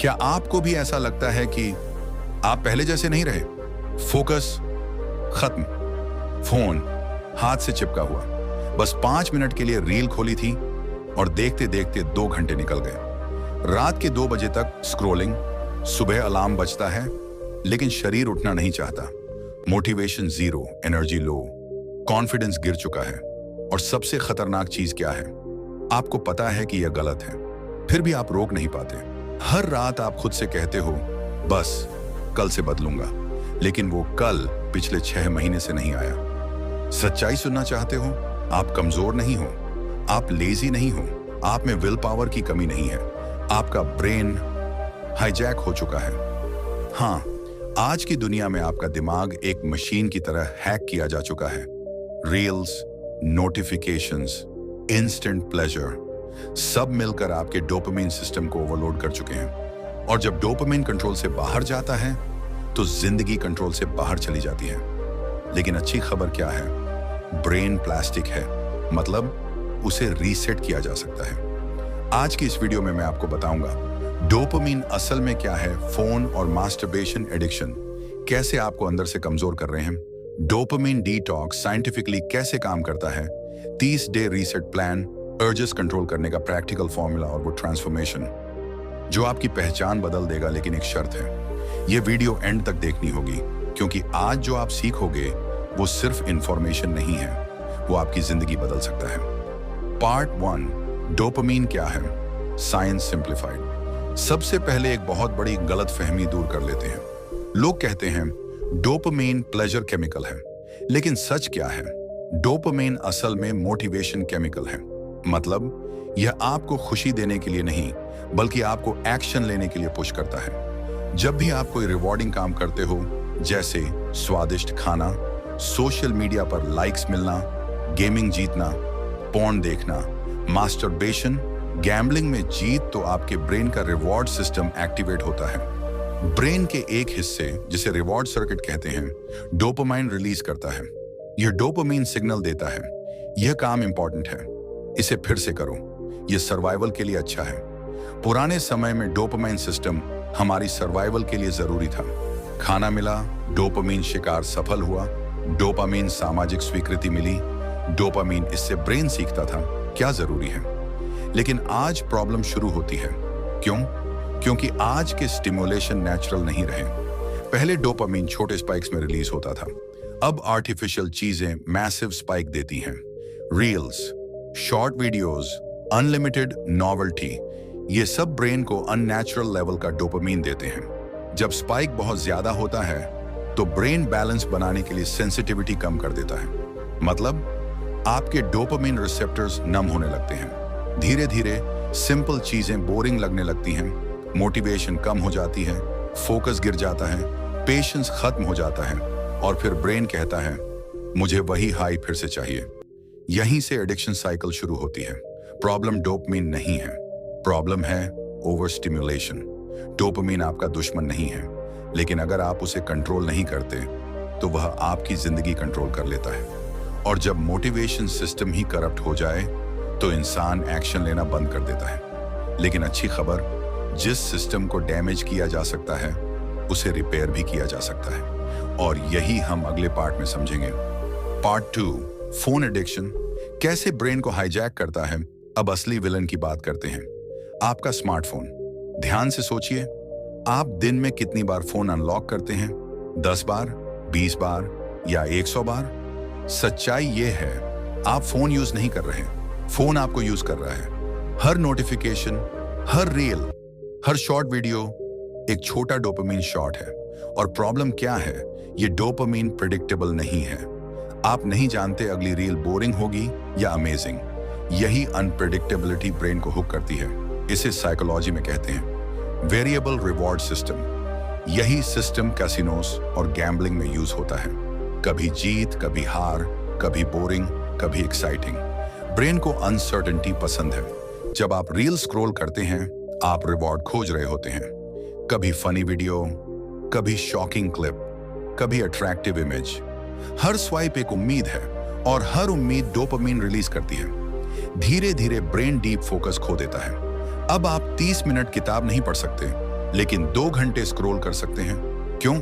क्या आपको भी ऐसा लगता है कि आप पहले जैसे नहीं रहे? फोकस खत्म, फोन हाथ से चिपका हुआ। बस 5 मिनट के लिए रील खोली थी और देखते देखते 2 घंटे निकल गए। रात के 2 बजे तक स्क्रॉलिंग, सुबह अलार्म बजता है लेकिन शरीर उठना नहीं चाहता। Motivation zero, energy low, confidence गिर चुका है। और सबसे खतरनाक चीज क्या है? आपको पता है कि यह गलत है, फिर भी आप रोक नहीं पाते। हर रात आप खुद से कहते हो बस कल से बदलूंगा, लेकिन वो कल पिछले 6 महीने से नहीं आया। सच्चाई सुनना चाहते हो? आप कमजोर नहीं हो, आप लेजी नहीं हो, आप में विल पावर की कमी नहीं है, आपका ब्रेन हाईजैक हो चुका है। हाँ, आज की दुनिया में आपका दिमाग एक मशीन की तरह हैक किया जा चुका है। रील्स, नोटिफिकेशंस, इंस्टेंट प्लेजर सब मिलकर आपके डोपामिन सिस्टम को ओवरलोड कर चुके हैं। और जब डोपामिन कंट्रोल से बाहर जाता है तो जिंदगी कंट्रोल से बाहर चली जाती है। लेकिन अच्छी खबर क्या है? ब्रेन प्लास्टिक है, मतलब उसे रीसेट किया जा सकता है। आज की इस वीडियो में मैं आपको बताऊंगा डोपामिन असल में क्या है, फोन और मास्टरबेशन एडिक्शन कैसे आपको अंदर से कमजोर कर रहे हैं, डोपामिन डिटॉक्स साइंटिफिकली कैसे काम करता है, 30 day reset plan, urges control करने का प्रैक्टिकल फॉर्मूला और वो ट्रांसफॉर्मेशन जो आपकी पहचान बदल देगा। लेकिन एक शर्त है, ये वीडियो एंड तक देखनी होगी, क्योंकि आज जो आप सीखोगे वो सिर्फ इंफॉर्मेशन नहीं है, वो आपकी जिंदगी बदल सकता है। पार्ट 1, डोपामिन क्या है, साइंस सिंप्लीफाइड। सबसे पहले एक बहुत बड़ी गलतफहमी दूर कर लेते हैं। लोग कहते हैं डोपामिन प्लेजर केमिकल है, लेकिन सच क्या है? डोपामिन असल में मोटिवेशन केमिकल है। मतलब यह आपको खुशी देने के लिए नहीं, बल्कि आपको एक्शन लेने के लिए पुश करता है। जब भी आप कोई रिवॉर्डिंग काम करते हो, जैसे स्वादिष्ट खाना, सोशल मीडिया पर लाइक्स मिलना, गेमिंग जीतना, पॉर्न देखना, मास्टरबेशन, गैम्बलिंग में जीत, तो आपके ब्रेन का रिवॉर्ड सिस्टम एक्टिवेट होता है। ब्रेन के एक हिस्से, जिसे रिवॉर्ड सर्किट कहते हैं, डोपामाइन रिलीज करता है। यह डोपामाइन सिग्नल देता है, यह काम इंपॉर्टेंट है, इसे फिर से करो, यह सर्वाइवल के लिए अच्छा है। पुराने समय में डोपामाइन सिस्टम हमारी सर्वाइवल के लिए जरूरी था। खाना मिला, डोपामाइन शिकार सफल हुआ, डोपामाइन सामाजिक स्वीकृति मिली, डोपामाइन इससे ब्रेन सीखता था क्या जरूरी है। लेकिन आज प्रॉब्लम शुरू होती है। क्यों? क्योंकि आज के स्टिमुलेशन नेचुरल नहीं रहे। पहले डोपामाइन छोटे स्पाइक्स में रिलीज होता था, अब आर्टिफिशियल चीजें मैसिव स्पाइक देती हैं। Reels, short videos, unlimited novelty, ये सब ब्रेन को अननेचुरल लेवल का डोपामाइन देते हैं। जब स्पाइक बहुत ज्यादा होता है तो ब्रेन बैलेंस बनाने के लिए सेंसिटिविटी कम कर देता है। मतलब आपके डोपामाइन रिसेप्टर्स नम होने लगते हैं। धीरे धीरे सिंपल चीजें बोरिंग लगने लगती हैं, मोटिवेशन कम हो जाती है, फोकस गिर जाता है, पेशेंस खत्म हो जाता है, और फिर ब्रेन कहता है मुझे वही हाई फिर से चाहिए। यहीं से एडिक्शन साइकिल शुरू होती है। प्रॉब्लम डोपामाइन नहीं है, प्रॉब्लम है ओवर स्टिमुलेशन। डोपामाइन आपका दुश्मन नहीं है, लेकिन अगर आप उसे कंट्रोल नहीं करते तो वह आपकी जिंदगी कंट्रोल कर लेता है। और जब मोटिवेशन सिस्टम ही करप्ट हो जाए तो इंसान एक्शन लेना बंद कर देता है। लेकिन अच्छी खबर, जिस सिस्टम को डैमेज किया जा सकता है उसे रिपेयर भी किया जा सकता है, और यही हम अगले पार्ट में समझेंगे। पार्ट 2, फोन एडिक्शन कैसे ब्रेन को हाईजैक करता है। अब असली विलन की बात करते हैं, आपका स्मार्टफोन। ध्यान से सोचिए, आप दिन में कितनी बार फोन अनलॉक करते हैं? 10 बार, 20 बार या 100 बार? सच्चाई ये है, आप फोन यूज नहीं कर रहे, फोन आपको यूज कर रहा है। हर नोटिफिकेशन, हर रील, हर शॉर्ट वीडियो एक छोटा डोपामाइन शॉट है। और प्रॉब्लम क्या है? ये डोपामाइन प्रेडिक्टेबल नहीं है। आप नहीं जानते अगली रील बोरिंग होगी या अमेजिंग। यही अनप्रेडिक्टेबिलिटी ब्रेन को हुक करती है। इसे साइकोलॉजी में कहते हैं वेरिएबल रिवॉर्ड सिस्टम। यही सिस्टम कैसीनोस और गैम्बलिंग में यूज होता है। कभी जीत, कभी हार, कभी बोरिंग, कभी एक्साइटिंग। ब्रेन को अनसर्टेनिटी पसंद है। जब आप रील स्क्रॉल करते हैं, आप रिवॉर्ड खोज रहे होते हैं। कभी फनी वीडियो, कभी शॉकिंग क्लिप, कभी अट्रैक्टिव इमेज। हर स्वाइप एक उम्मीद है, और हर उम्मीद डोपामाइन रिलीज करती है। धीरे धीरे ब्रेन डीप फोकस खो देता है। अब आप 30 मिनट किताब नहीं पढ़ सकते, लेकिन 2 घंटे स्क्रॉल कर सकते हैं। क्यों?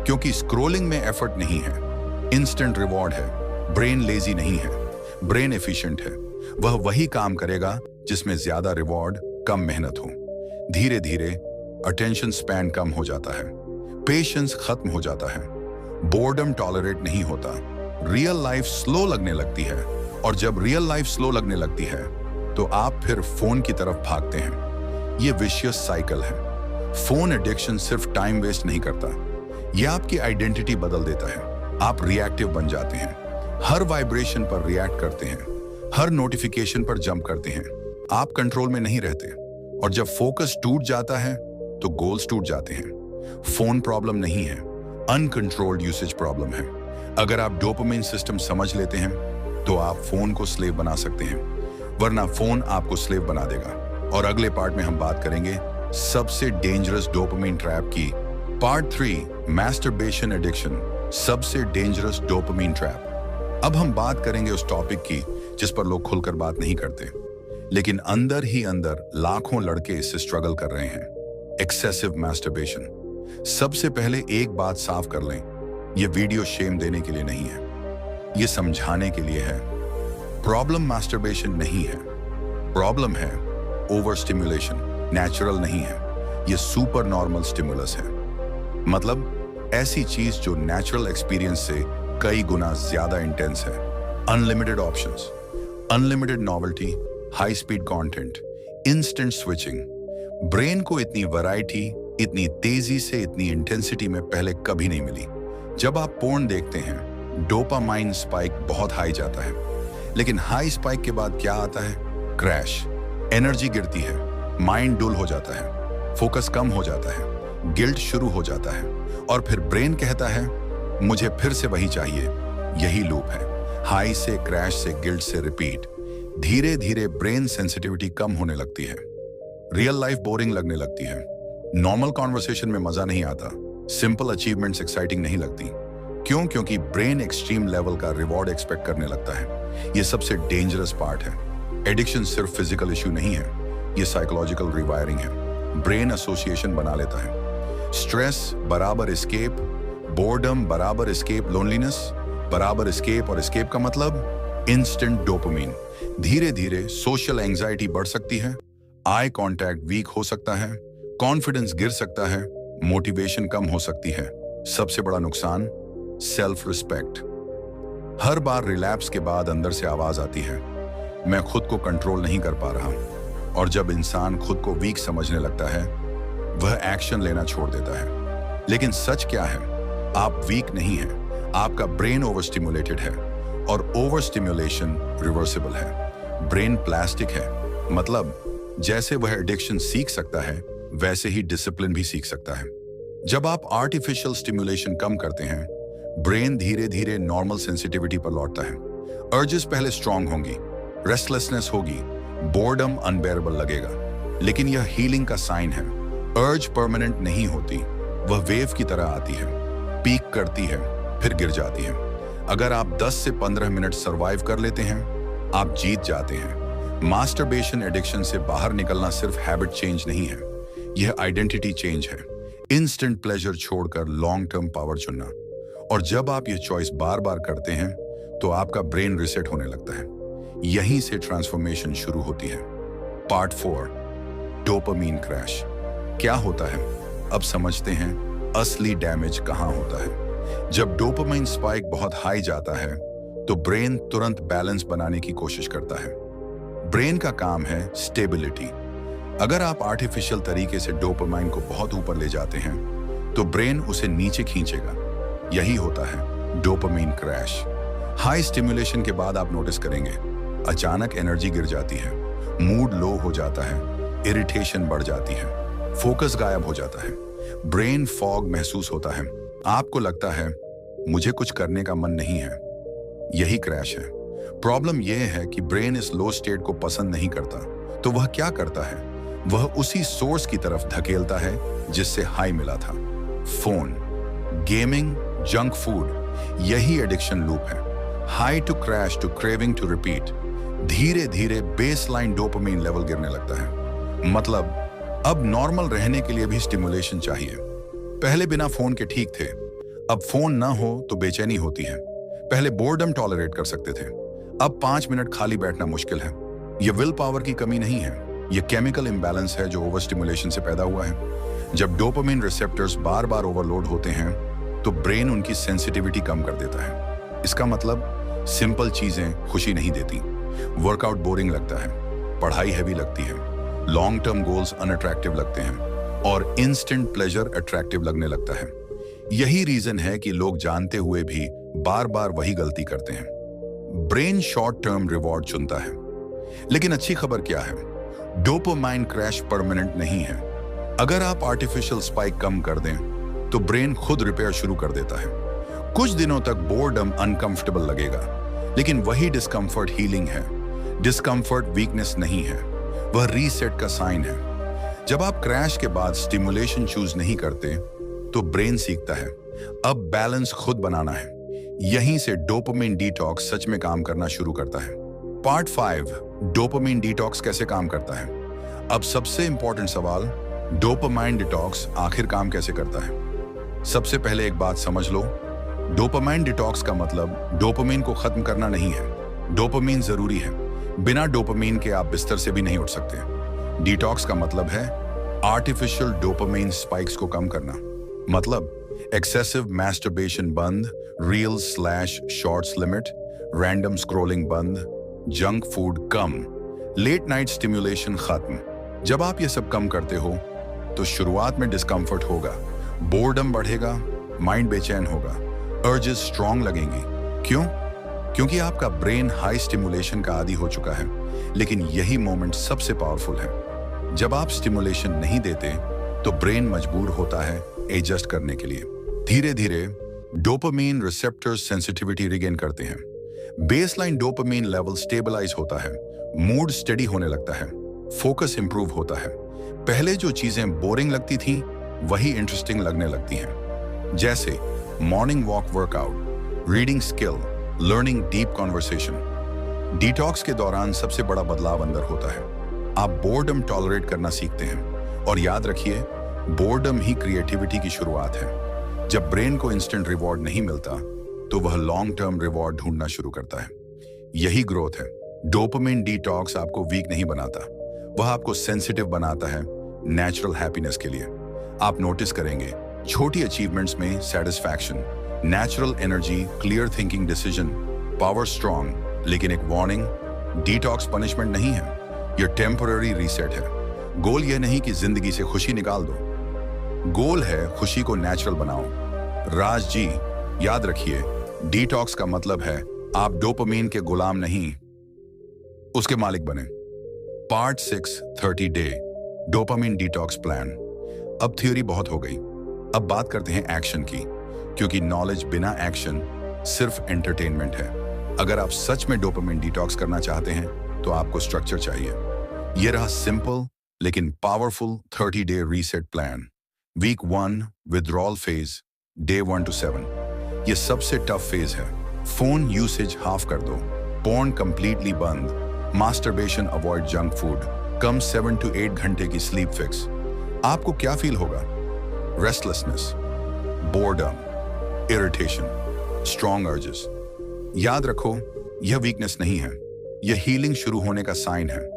क्योंकि स्क्रॉलिंग में एफर्ट नहीं है, इंस्टेंट रिवॉर्ड है। ब्रेन लेजी नहीं है, ब्रेन एफिशिएंट है। वह वही काम करेगा जिसमें ज्यादा रिवॉर्ड, कम मेहनत हो। धीरे धीरे अटेंशन स्पैन कम हो जाता है, पेशेंस खत्म हो जाता है, बोर्डम टॉलरेट नहीं होता, रियल लाइफ स्लो लगने लगती है। और जब रियल लाइफ स्लो लगने लगती है तो आप फिर फोन की तरफ भागते हैं। ये विशियस साइकिल है। फोन एडिक्शन सिर्फ टाइम वेस्ट नहीं करता, यह आपकी आइडेंटिटी बदल देता है। आप रिएक्टिव बन जाते हैं, हर वाइब्रेशन पर रिएक्ट करते हैं, हर नोटिफिकेशन पर जंप करते हैं। आप कंट्रोल में नहीं रहते। और जब फोकस टूट जाता है तो गोल्स टूट जाते हैं। फोन प्रॉब्लम नहीं है, अनकंट्रोल्ड यूसेज प्रॉब्लम है। अगर आप डोपामाइन सिस्टम समझ लेते हैं तो आप फोन को स्लेव बना सकते हैं, वरना फोन आपको स्लेव बना देगा। और अगले पार्ट में हम बात करेंगे सबसे डेंजरस डोपामाइन ट्रैप की। पार्ट 3, मैस्टरबेशन एडिक्शन, सबसे डेंजरस डोपामाइन ट्रैप। अब हम बात करेंगे उस टॉपिक की जिस पर लोग खुलकर बात नहीं करते, लेकिन अंदर ही अंदर लाखों लड़के इससे स्ट्रगल कर रहे हैं, एक्सेसिव मैस्टरबेशन। सबसे पहले एक बात साफ कर लें, यह वीडियो शेम देने के लिए नहीं है, यह समझाने के लिए है। प्रॉब्लम मैस्टरबेशन नहीं है, प्रॉब्लम है ओवर स्टिमुलेशन। नेचुरल नहीं है, यह सुपर नॉर्मल स्टिमुलस है। मतलब ऐसी चीज जो नेचुरल एक्सपीरियंस से कई गुना ज्यादा इंटेंस है। Unlimited options, unlimited novelty, high speed content, instant switching. Brain को इतनी वैरायटी, इतनी तेजी से, इतनी इंटेंसिटी में पहले कभी नहीं मिली। जब आप पोर्न देखते हैं, डोपामाइन स्पाइक बहुत हाई जाता है, लेकिन हाई स्पाइक के बाद क्या आता है? क्रैश। एनर्जी गिरती है, माइंड डुल हो जाता है, फोकस कम हो जाता है, गिल्ट शुरू हो जाता है, और फिर ब्रेन कहता है मुझे फिर से वही चाहिए। यही लूप है, हाई से क्रैश से गिल्ट से रिपीट। धीरे धीरे ब्रेन सेंसिटिविटी कम होने लगती है, रियल लाइफ बोरिंग लगने लगती है, नॉर्मल कॉन्वर्सेशन में मजा नहीं आता, सिंपल अचीवमेंट्स एक्साइटिंग नहीं लगती। क्यों? क्योंकि ब्रेन एक्सट्रीम लेवल का रिवॉर्ड एक्सपेक्ट करने लगता है। यह सबसे डेंजरस पार्ट है। एडिक्शन सिर्फ फिजिकल इश्यू नहीं है, यह साइकोलॉजिकल रिवायरिंग है। ब्रेन एसोसिएशन बना लेता है। स्ट्रेस बराबर एस्केप, बोर्डम बराबर एस्केप, लोनलीनेस बराबर एस्केप, और एस्केप का मतलब इंस्टेंट डोपामाइन। धीरे धीरे सोशल एंजाइटी बढ़ सकती है, आई कांटेक्ट वीक हो सकता है, कॉन्फिडेंस गिर सकता है, मोटिवेशन कम हो सकती है। सबसे बड़ा नुकसान सेल्फ रिस्पेक्ट। हर बार रिलैप्स के बाद अंदर से आवाज आती है, मैं खुद को कंट्रोल नहीं कर पा रहा। और जब इंसान खुद को वीक समझने लगता है, वह एक्शन लेना छोड़ देता है। लेकिन सच क्या है? आप वीक नहीं हैं, आपका ब्रेन ओवर स्टिमुलेटेड है, और ओवर स्टिमुलेशन रिवर्सिबल है। ब्रेन प्लास्टिक है, मतलब जैसे वह एडिक्शन सीख सकता है, वैसे ही डिसिप्लिन भी सीख सकता है। जब आप आर्टिफिशियल स्टिमुलेशन कम करते हैं, ब्रेन धीरे धीरे नॉर्मल सेंसिटिविटी पर लौटता है। अर्जेस पहले स्ट्रांग होंगी, रेस्टलेसनेस होगी, बोर्डम अनबेरेबल लगेगा, लेकिन यह हीलिंग का साइन है। अर्ज परमानेंट नहीं होती, वह वेव की तरह आती है, पीक करती है, फिर गिर जाती है। अगर आप 10 से 15 मिनट सरवाइव कर लेते हैं, आप जीत जाते हैं। मास्टरबेशन एडिक्शन से बाहर निकलना सिर्फ हैबिट चेंज नहीं है, यह आइडेंटिटी चेंज है। इंस्टेंट प्लेजर छोड़कर लॉन्ग टर्म पावर चुनना। और जब आप यह चॉइस बार बार करते हैं तो आपका ब्रेन रिसेट होने लगता है। यहीं से ट्रांसफॉर्मेशन शुरू होती है। Part 4, dopamine crash. क्या होता है? अब समझते हैं असली डैमेज कहां होता है। जब डोपामाइन स्पाइक बहुत हाई जाता है तो ब्रेन तुरंत बैलेंस बनाने की कोशिश करता है। ब्रेन का काम है स्टेबिलिटी। अगर आप आर्टिफिशियल तरीके से डोपामाइन को बहुत ऊपर ले जाते हैं तो ब्रेन उसे नीचे खींचेगा। यही होता है डोपामाइन क्रैश। हाई स्टिमुलेशन के बाद आप नोटिस करेंगे अचानक एनर्जी गिर जाती है, मूड लो हो जाता है, इरिटेशन बढ़ जाती है, फोकस गायब हो जाता है, ब्रेन फॉग महसूस होता है। आपको लगता है मुझे कुछ करने का मन नहीं है। यही क्रैश है। प्रॉब्लम यह है कि ब्रेन इस लो स्टेट को पसंद नहीं करता, तो वह क्या करता है? वह उसी सोर्स की तरफ धकेलता है जिससे हाई मिला था। फोन, गेमिंग, जंक फूड, यही एडिक्शन लूप है। High to crash to craving to repeat. धीरे धीरे बेसलाइन डोपामाइन लेवल गिरने लगता है। मतलब अब नॉर्मल रहने के लिए भी स्टिमुलेशन चाहिए। पहले बिना फोन के ठीक थे, अब फोन ना हो तो बेचैनी होती है। पहले बोर्डम टॉलरेट कर सकते थे, अब 5 मिनट खाली बैठना मुश्किल है। यह विल पावर की कमी नहीं है, यह केमिकल इम्बैलेंस है जो ओवर स्टिमुलेशन से पैदा हुआ है। जब डोपामिन रिसेप्टर्स बार बार ओवरलोड होते हैं तो ब्रेन उनकी सेंसिटिविटी कम कर देता है। इसका मतलब सिंपल चीजें खुशी नहीं देती, वर्कआउट बोरिंग लगता है, पढ़ाई हैवी लगती है, लॉन्ग टर्म गोल्स अनअट्रैक्टिव लगते हैं और इंस्टेंट प्लेजर अट्रैक्टिव लगने लगता है। यही रीजन है कि लोग जानते हुए भी बार बार वही गलती करते हैं। ब्रेन शॉर्ट टर्म रिवॉर्ड चुनता है। लेकिन अच्छी खबर क्या है, डोपामाइन क्रैश परमानेंट नहीं है। अगर आप आर्टिफिशियल स्पाइक कम कर दें तो ब्रेन खुद रिपेयर शुरू कर देता है। कुछ दिनों तक बोर्डम अनकंफर्टेबल लगेगा, लेकिन वही डिस्कंफर्ट हीलिंग है। डिस्कंफर्ट वीकनेस नहीं है, वह रीसेट का साइन है। जब आप क्रैश के बाद स्टिमुलेशन चूज नहीं करते तो ब्रेन सीखता है अब बैलेंस खुद बनाना है। यहीं से डोपामिन डिटॉक्स सच में काम करना शुरू करता है। पार्ट 5, डोपामिन डिटॉक्स कैसे काम करता है। अब सबसे इंपॉर्टेंट सवाल, डोपामाइन डिटॉक्स आखिर काम कैसे करता है। सबसे पहले एक बात समझ लो, डोपामाइन डिटॉक्स का मतलब डोपामिन को खत्म करना नहीं है। डोपामिन जरूरी है, बिना डोपामिन के आप बिस्तर से भी नहीं उठ सकते। डिटॉक्स का मतलब है आर्टिफिशियल डोपामिन स्पाइक्स को कम करना। मतलब एक्सेसिव मैस्टरबेशन बंद, रील्स/शॉर्ट्स लिमिट, रैंडम स्क्रॉलिंग बंद, जंक फूड कम, लेट नाइट स्टिमुलेशन खत्म। जब आप ये सब कम करते हो तो शुरुआत में डिस्कंफर्ट होगा, बोर्डम बढ़ेगा, माइंड बेचैन होगा, अर्जेस स्ट्रॉन्ग लगेंगी। क्यों? क्योंकि आपका ब्रेन हाई स्टिमुलेशन का आदी हो चुका है। लेकिन यही मोमेंट सबसे पावरफुल है। जब आप स्टिमुलेशन नहीं देते तो ब्रेन मजबूर होता है एडजस्ट करने के लिए। धीरे धीरे डोपामिन रिसेप्टर्स सेंसिटिविटी रिगेन करते हैं, बेसलाइन डोपामिन लेवल स्टेबलाइज होता है, मूड स्टेडी होने लगता है, फोकस इंप्रूव होता है। पहले जो चीजें बोरिंग लगती थी वही इंटरेस्टिंग लगने लगती हैं। जैसे morning walk workout, reading skill, learning deep conversation. Detox के दौरान सबसे बड़ा बदलाव अंदर होता है। आप बोर्डम टॉलरेट करना सीखते हैं और याद रखिए, बोर्डम ही क्रिएटिविटी की शुरुआत है। जब ब्रेन को इंस्टेंट रिवॉर्ड नहीं मिलता तो वह लॉन्ग टर्म रिवॉर्ड ढूंढना शुरू करता है। यही ग्रोथ है। डोपामिन डिटॉक्स आपको वीक नहीं बनाता, वह आपको सेंसिटिव बनाता है नेचुरल हैप्पीनेस के लिए। आप नोटिस करेंगे छोटी अचीवमेंट्स में satisfaction, natural energy, clear thinking decision, power strong. लेकिन एक वार्निंग, डिटॉक्स पनिशमेंट नहीं है, यह टेम्पररी रीसेट है। गोल यह नहीं कि जिंदगी से खुशी निकाल दो, गोल है खुशी को नेचुरल बनाओ। राज जी, याद रखिए, डिटॉक्स का मतलब है आप डोपामिन के गुलाम नहीं, उसके मालिक बने। Part 6, 30 day dopamine detox plan. अब थ्योरी बहुत हो गई, अब बात करते हैं एक्शन की, क्योंकि नॉलेज बिना एक्शन सिर्फ एंटरटेनमेंट है। अगर आप सच में डोपामिन डिटॉक्स करना चाहते हैं तो आपको स्ट्रक्चर चाहिए। यह रहा सिंपल लेकिन powerful 30 day reset plan. Week 1 withdrawal phase, day 1 to 7। यह सबसे टफ फेज है। फोन यूसेज हाफ कर दो, पोर्न कंप्लीटली बंद, मास्टरबेशन अवॉइड, जंक फूड कम, 7 to 8 घंटे की स्लीप फिक्स। आपको क्या फील होगा? Restlessness, boredom, irritation, strong urges. याद रखो, यह वीकनेस नहीं है, यह हीलिंग शुरू होने का साइन है।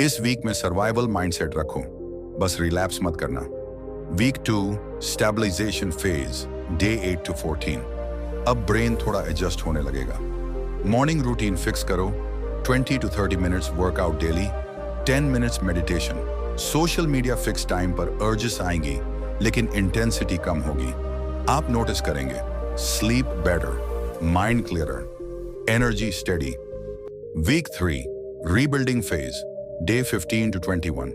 इस वीक में सर्वाइवल माइंडसेट रखो, बस रिलैप्स मत करना। Week 2 stabilisation phase, day 8 to 14। अब ब्रेन थोड़ा एडजस्ट होने लगेगा। मॉर्निंग रूटीन फिक्स करो, 20 to 30 minutes workout daily, 10 minutes meditation. Social media fix time पर अर्जेस आएंगी लेकिन इंटेंसिटी कम होगी। आप नोटिस करेंगे sleep better, mind clearer, energy steady. Week 3 rebuilding phase, day 15 to 21।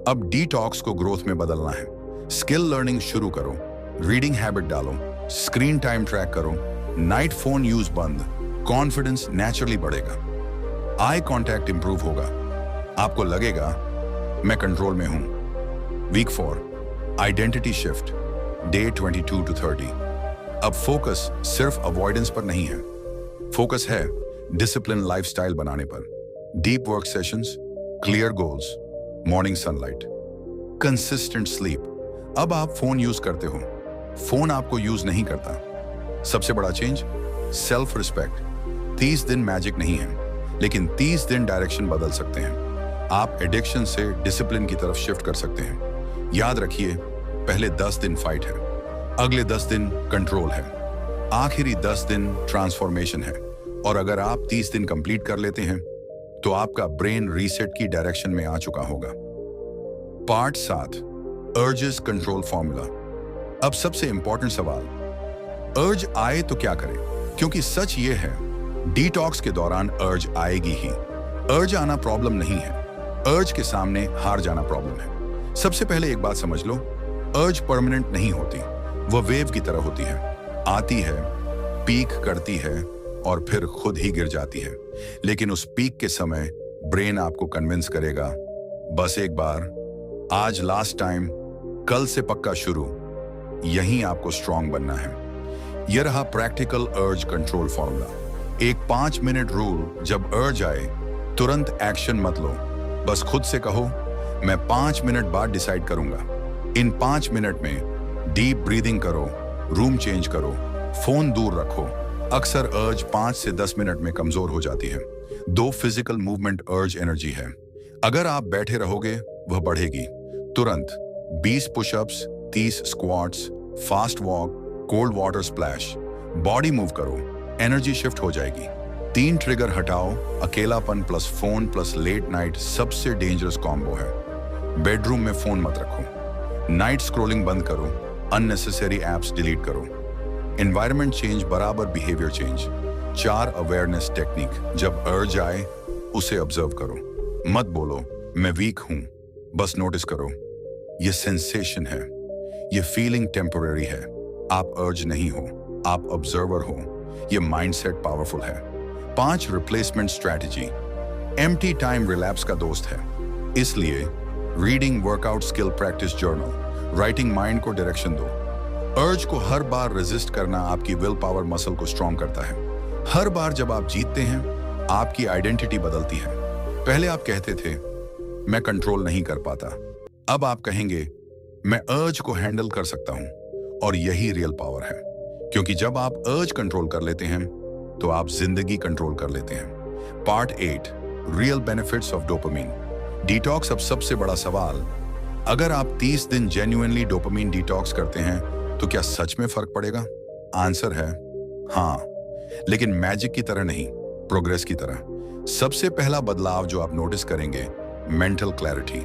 अब डिटॉक्स को ग्रोथ में बदलना है। स्किल लर्निंग शुरू करो, रीडिंग हैबिट डालो, स्क्रीन टाइम ट्रैक करो, नाइट फोन यूज बंद, कॉन्फिडेंस नेचुरली बढ़ेगा, आई कांटेक्ट इंप्रूव होगा, आपको लगेगा मैं कंट्रोल में हूं। Week 4 identity shift, day 22 to 30। अब फोकस सिर्फ अवॉइडेंस पर नहीं है, फोकस है डिसिप्लिन लाइफस्टाइल बनाने पर। Deep work sessions, clear goals, morning sunlight. Consistent sleep. अब आप फोन यूज करते हो, फोन आपको यूज नहीं करता। सबसे बड़ा चेंज, सेल्फ रिस्पेक्ट। 30 दिन मैजिक नहीं है, लेकिन 30 दिन डायरेक्शन बदल सकते हैं। आप एडिक्शन से डिसिप्लिन की तरफ शिफ्ट कर सकते हैं। याद रखिए, पहले 10 दिन फाइट है, अगले 10 दिन कंट्रोल है, आखिरी 10 दिन ट्रांसफॉर्मेशन है। और अगर आप 30 दिन कंप्लीट कर लेते हैं तो आपका ब्रेन रीसेट की डायरेक्शन में आ चुका होगा। Part 7, urges control formula. अब सबसे इंपॉर्टेंट सवाल, अर्ज आए तो क्या करें? क्योंकि सच ये है, डिटॉक्स के दौरान अर्ज आएगी ही। अर्ज आना प्रॉब्लम नहीं है, अर्ज के सामने हार जाना प्रॉब्लम है। सबसे पहले एक बात समझ लो, अर्ज परमानेंट नहीं होती, वह वेव की तरह होती है। आती है, पीक करती है और फिर खुद ही गिर जाती है। लेकिन उस पीक के समय ब्रेन आपको कन्विंस करेगा, बस एक बार, आज लास्ट टाइम, कल से पक्का शुरू। यहीं आपको स्ट्रांग बनना है। यह रहा प्रैक्टिकल अर्ज कंट्रोल फॉर्मूला। एक 5 मिनट रूल, जब अर्ज आए तुरंत एक्शन मत लो, बस खुद से कहो, मैं 5 मिनट बाद डिसाइड करूंगा। इन 5 मिनट में डीप ब्रीदिंग करो, रूम चेंज करो, फोन दूर रखो। अक्सर अर्ज 5 से 10 मिनट में कमजोर हो जाती है। 2 फिजिकल मूवमेंट अर्ज एनर्जी है। अगर आप बैठे रहोगे वह बढ़ेगी। तुरंत 20 pushups, 30 squats, fast walk, cold water splash, body move करो, एनर्जी शिफ्ट हो जाएगी। 3 ट्रिगर हटाओ, अकेलापन plus phone plus late night सबसे डेंजरस कॉम्बो है। बेडरूम में फोन मत रखो, नाइट स्क्रॉलिंग बंद करो, अननेसेसरी एप्स डिलीट करो। एनवायरनमेंट चेंज बराबर बिहेवियर चेंज। 4 अवेयरनेस टेक्निक, जब अर्ज आए उसे ऑब्जर्व करो। मत बोलो मैं वीक हूं, बस नोटिस करो, ये सेंसेशन है, ये फीलिंग टेम्पररी है। आप अर्ज नहीं हो, आप ऑब्जर्वर हो। ये माइंडसेट पावरफुल है। 5 replacement strategy. Empty time relapse का दोस्त है, इसलिए reading, workout, skill practice, journal, writing mind को डायरेक्शन दो। अर्ज को हर बार रेजिस्ट करना आपकी विल पावर मसल को स्ट्रॉन्ग करता है। हर बार जब आप जीतते हैं, आपकी आइडेंटिटी बदलती है। पहले आप कहते थे मैं कंट्रोल नहीं कर पाता, अब आप कहेंगे मैं अर्ज को हैंडल कर सकता हूं। और यही रियल पावर है, क्योंकि जब आप अर्ज कंट्रोल कर लेते हैं तो आप जिंदगी कंट्रोल कर लेते हैं। Part 8, real benefits of dopamine. Detox. अब सबसे बड़ा सवाल, अगर आप 30 दिन जेन्युइनली डोपामिन डिटॉक्स करते हैं तो क्या सच में फर्क पड़ेगा? आंसर है हाँ, लेकिन मैजिक की तरह नहीं, प्रोग्रेस की तरह। सबसे पहला बदलाव जो आप नोटिस करेंगे, मेंटल क्लैरिटी।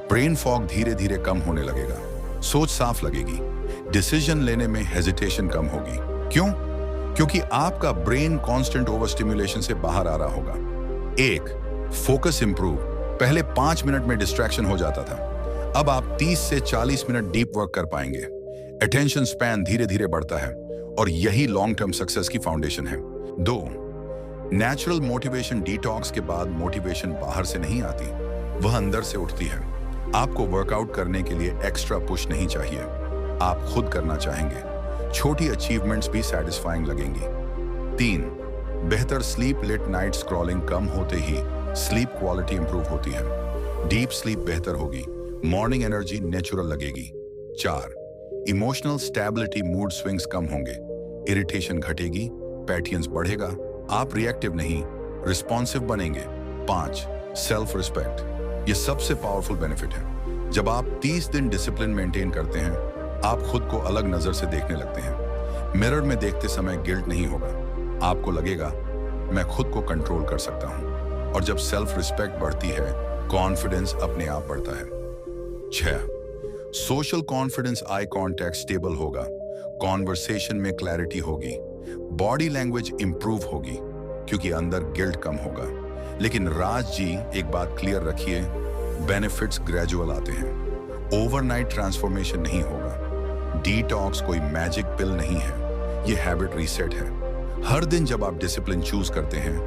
ब्रेन फॉग धीरे धीरे कम होने लगेगा, सोच साफ लगेगी, डिसीजन लेने में हेजिटेशन कम होगी। क्यों? क्योंकि आपका ब्रेन कांस्टेंट ओवर स्टिमुलेशन से बाहर आ रहा होगा। 1, फोकस इंप्रूव। पहले 5 मिनट में डिस्ट्रैक्शन हो जाता था, अब आप 30 से 40 मिनट डीप वर्क कर पाएंगे। अटेंशन स्पैन धीरे धीरे बढ़ता है और यही लॉन्ग टर्म सक्सेस की फाउंडेशन है। 2, नेचुरल मोटिवेशन। डिटॉक्स के बाद मोटिवेशन बाहर से नहीं आती, वह अंदर से उठती है। आपको वर्कआउट करने के लिए एक्स्ट्रा पुश नहीं चाहिए, आप खुद करना चाहेंगे। छोटी अचीवमेंट्स भी सैटिस्फाइंग लगेंगी। 3, बेहतर स्लीप। लेट नाइट स्क्रॉलिंग कम होते ही स्लीप क्वालिटी इंप्रूव होती है, डीप स्लीप बेहतर होगी, मॉर्निंग एनर्जी नेचुरल लगेगी। 4, इमोशनल स्टेबिलिटी। मूड स्विंग्स कम होंगे, इरिटेशन घटेगी, पैटियंस बढ़ेगा, आप रिएक्टिव नहीं रिस्पॉन्सिव बनेंगे। 5, सेल्फ रिस्पेक्ट। ये सबसे पावरफुल बेनिफिट है। जब आप 30 दिन डिसिप्लिन मेंटेन करते हैं, आप खुद को अलग नजर से देखने लगते हैं। मिरर में देखते समय गिल्ट नहीं होगा, आपको लगेगा मैं खुद को कंट्रोल कर सकता हूं। और जब सेल्फ रिस्पेक्ट बढ़ती है, कॉन्फिडेंस अपने आप बढ़ता है। 6, social confidence. Eye contact stable होगा, कॉन्वर्सेशन में क्लैरिटी होगी, बॉडी लैंग्वेज इंप्रूव होगी, क्योंकि अंदर गिल्ट कम होगा। लेकिन राज जी, एक बात क्लियर रखिए, बेनिफिट्स ग्रेजुअल आते हैं, ओवरनाइट ट्रांसफॉर्मेशन नहीं होगा। डिटॉक्स कोई मैजिक पिल नहीं है, ये हैबिट रीसेट है। हर दिन जब आप डिसिप्लिन चूज करते हैं,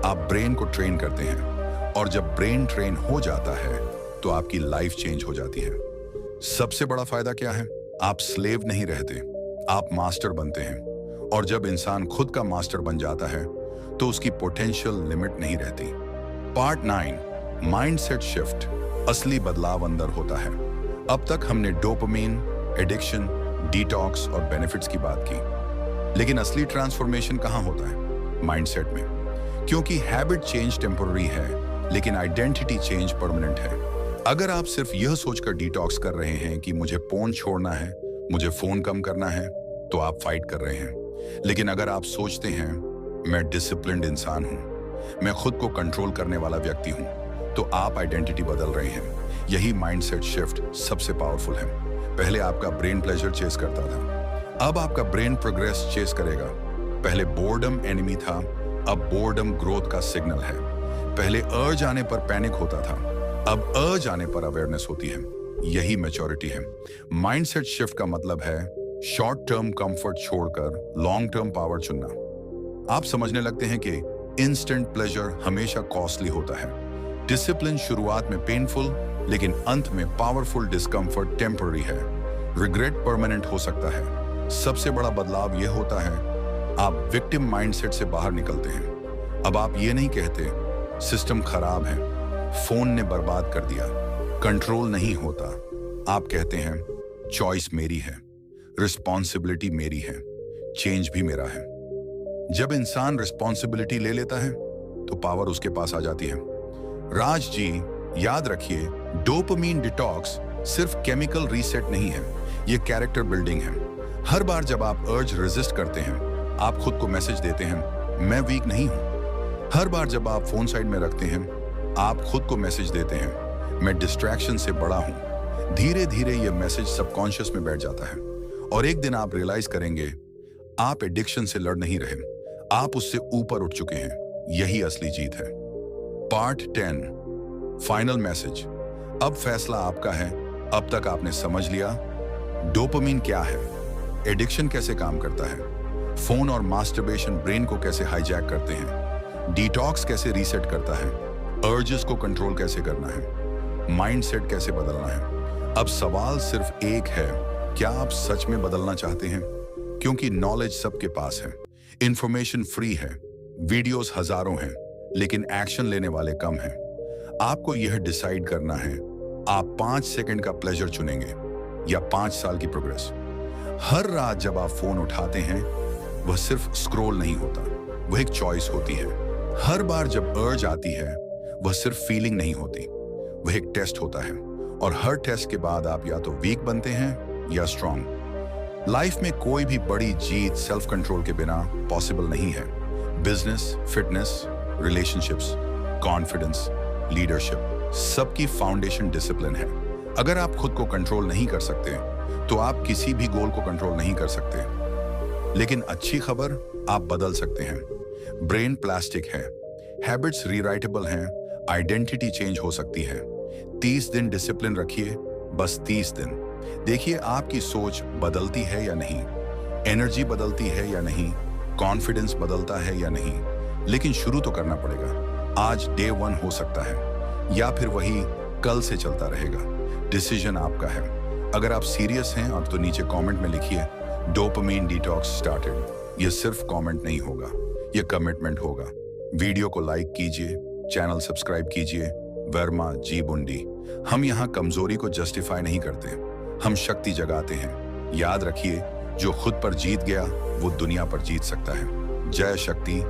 आप ब्रेन को ट्रेन करते हैं, और जब ब्रेन ट्रेन हो जाता है तो आपकी लाइफ चेंज हो जाती है। सबसे बड़ा फायदा क्या है? आप स्लेव नहीं रहते, आप मास्टर बनते हैं। और जब इंसान खुद का मास्टर बन जाता है तो उसकी पोटेंशियल लिमिट नहीं रहती। Part 9, mindset shift. असली बदलाव अंदर होता है। अब तक हमने डोपामिन, एडिक्शन, डिटॉक्स और बेनिफिट्स की बात की, लेकिन असली ट्रांसफॉर्मेशन कहाँ होता है? माइंडसेट में। क्योंकि हैबिट चेंज टेम्पररी है, लेकिन आइडेंटिटी चेंज परमानेंट है। अगर आप सिर्फ यह सोचकर डिटॉक्स कर रहे हैं कि मुझे फोन छोड़ना है, मुझे फोन कम करना है, तो आप फाइट कर रहे हैं। लेकिन अगर आप सोचते हैं मैं डिसिप्लिन्ड इंसान हूं, मैं खुद को कंट्रोल करने वाला व्यक्ति हूं, तो आप आइडेंटिटी बदल रहे हैं। यही माइंडसेट शिफ्ट सबसे पावरफुल है। पहले आपका ब्रेन प्लेजर चेस करता था, अब आपका ब्रेन प्रोग्रेस चेस करेगा। पहले बोर्डम एनिमी था, अब बोर्डम ग्रोथ का सिग्नल है। पहले अर्ज आने पर पैनिक होता था, अब अर्ज आने पर अवेयरनेस होती है। यही मैच्योरिटी है। माइंडसेट शिफ्ट का मतलब है शॉर्ट टर्म कंफर्ट छोड़कर लॉन्ग टर्म पावर चुनना। आप समझने लगते हैं कि इंस्टेंट प्लेजर हमेशा कॉस्टली होता है। डिसिप्लिन शुरुआत में पेनफुल, लेकिन अंत में पावरफुल। डिस्कंफर्ट टेम्पररी है, रिग्रेट परमानेंट हो सकता है। सबसे बड़ा बदलाव यह होता है आप विक्टिम माइंडसेट से बाहर निकलते हैं। अब आप ये नहीं कहते सिस्टम खराब है, फोन ने बर्बाद कर दिया, कंट्रोल नहीं होता। आप कहते हैं चॉइस मेरी है, रिस्पॉन्सिबिलिटी मेरी है, चेंज भी मेरा है। जब इंसान रिस्पॉन्सिबिलिटी ले लेता है तो पावर उसके पास आ जाती है। राज जी, याद रखिए, डोपामिन डिटॉक्स सिर्फ केमिकल रीसेट नहीं है, ये कैरेक्टर बिल्डिंग है। हर बार जब आप अर्ज रेजिस्ट करते हैं, आप खुद को मैसेज देते हैं मैं वीक नहीं हूं। हर बार जब आप फोन साइड में रखते हैं, आप खुद को मैसेज देते हैं मैं डिस्ट्रैक्शन से बड़ा हूं। धीरे धीरे यह मैसेज सबकॉन्शियस में बैठ जाता है और एक दिन आप रियलाइज करेंगे आप एडिक्शन से लड़ नहीं रहे, आप उससे ऊपर उठ चुके हैं। यही असली जीत है। Part 10, final message. अब फैसला आपका है। अब तक आपने समझ लिया डोपामिन क्या है, एडिक्शन कैसे काम करता है, फोन और मास्टरबेशन ब्रेन को कैसे हाईजैक करते हैं, डिटॉक्स कैसे रीसेट करता है, अर्जेस को कंट्रोल कैसे करना है, माइंडसेट कैसे बदलना है। अब सवाल सिर्फ एक है, क्या आप सच में बदलना चाहते हैं? क्योंकि नॉलेज सबके पास है, इंफॉर्मेशन फ्री है, वीडियोस हजारों हैं, लेकिन एक्शन लेने वाले कम हैं। आपको यह डिसाइड करना है आप 5 सेकंड का प्लेजर चुनेंगे या 5 साल की प्रोग्रेस। हर रात जब आप फोन उठाते हैं, वह सिर्फ स्क्रॉल नहीं होता, वह एक चॉइस होती है। हर बार जब अर्ज आती है, वह सिर्फ फीलिंग नहीं होती, वह एक टेस्ट होता है। और हर टेस्ट के बाद आप या तो वीक बनते हैं या स्ट्रांग। लाइफ में कोई भी बड़ी जीत सेल्फ कंट्रोल के बिना पॉसिबल नहीं है। Business, fitness, relationships, confidence, leadership, सबकी फाउंडेशन डिसिप्लिन है। अगर आप खुद को कंट्रोल नहीं कर सकते, तो आप किसी भी गोल को कंट्रोल नहीं कर सकते। लेकिन अच्छी खबर, आप बदल सकते हैं। ब्रेन प्लास्टिक है, हैबिट्स रीराइटेबल हैं, आइडेंटिटी चेंज हो सकती है। 30 दिन डिसिप्लिन रखिए, बस 30 दिन। देखिए आपकी सोच बदलती है या नहीं, एनर्जी बदलती है या नहीं, कॉन्फिडेंस बदलता है या नहीं। लेकिन शुरू तो करना पड़ेगा। आज डे 1 हो सकता है या फिर वही कल से चलता रहेगा। डिसीजन आपका है। अगर आप सीरियस हैं अब तो नीचे कमेंट में लिखिए डोपामिन डिटॉक्स स्टार्टेड। यह सिर्फ कमेंट नहीं होगा, यह कमिटमेंट होगा। वीडियो को लाइक कीजिए, चैनल सब्सक्राइब कीजिए। वर्मा जी बुंडी। हम यहाँ कमजोरी को जस्टिफाई नहीं करते, हम शक्ति जगाते हैं। याद रखिए, जो खुद पर जीत गया वो दुनिया पर जीत सकता है। जय शक्ति।